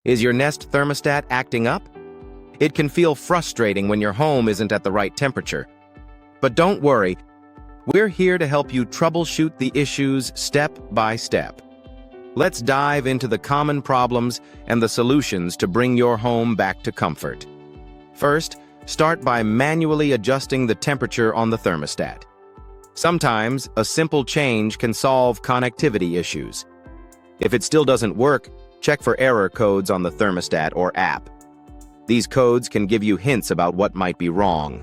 Is your Nest thermostat acting up? It can feel frustrating when your home isn't at the right temperature. But don't worry, we're here to help you troubleshoot the issues step by step. Let's dive into the common problems and the solutions to bring your home back to comfort. First, start by manually adjusting the temperature on the thermostat. Sometimes, a simple change can solve connectivity issues. If it still doesn't work, check for error codes on the thermostat or app. These codes can give you hints about what might be wrong.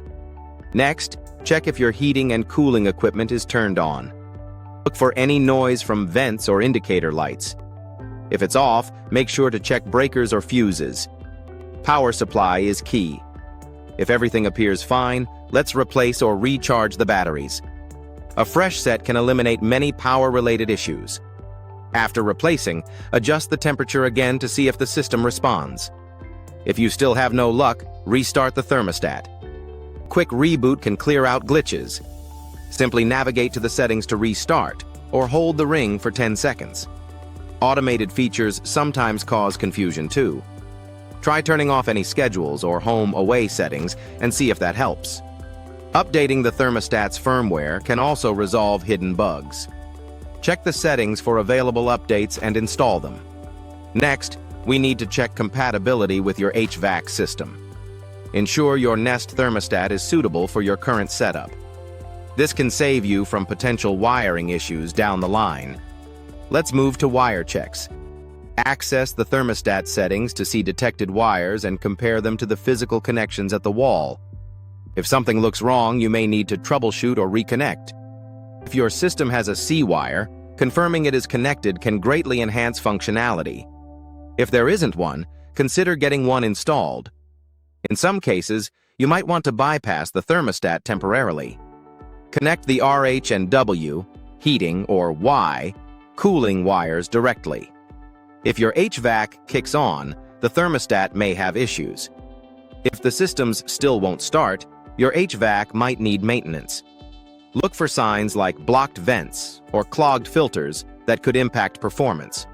Next, check if your heating and cooling equipment is turned on. Look for any noise from vents or indicator lights. If it's off, make sure to check breakers or fuses. Power supply is key. If everything appears fine, let's replace or recharge the batteries. A fresh set can eliminate many power-related issues. After replacing, adjust the temperature again to see if the system responds. If you still have no luck, restart the thermostat. Quick reboot can clear out glitches. Simply navigate to the settings to restart, or hold the ring for 10 seconds. Automated features sometimes cause confusion too. Try turning off any schedules or home away settings and see if that helps. Updating the thermostat's firmware can also resolve hidden bugs. Check the settings for available updates and install them. Next, we need to check compatibility with your HVAC system. Ensure your Nest thermostat is suitable for your current setup. This can save you from potential wiring issues down the line. Let's move to wire checks. Access the thermostat settings to see detected wires and compare them to the physical connections at the wall. If something looks wrong, you may need to troubleshoot or reconnect. If your system has a C-wire, confirming it is connected can greatly enhance functionality. If there isn't one, consider getting one installed. In some cases, you might want to bypass the thermostat temporarily. Connect the RH and W, heating, or Y, cooling wires directly. If your HVAC kicks on, the thermostat may have issues. If the systems still won't start, your HVAC might need maintenance. Look for signs like blocked vents or clogged filters that could impact performance.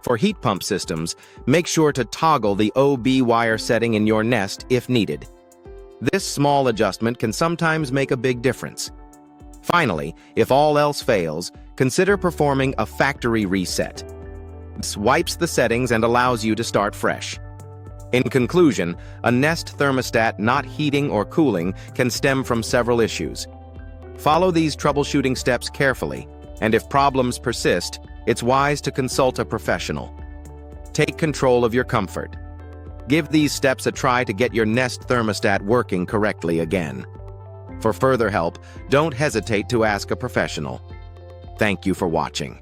For heat pump systems, make sure to toggle the OB wire setting in your Nest if needed. This small adjustment can sometimes make a big difference. Finally, if all else fails, consider performing a factory reset. This wipes the settings and allows you to start fresh. In conclusion, a Nest thermostat not heating or cooling can stem from several issues. Follow these troubleshooting steps carefully, and if problems persist, it's wise to consult a professional. Take control of your comfort. Give these steps a try to get your Nest thermostat working correctly again. For further help, don't hesitate to ask a professional. Thank you for watching.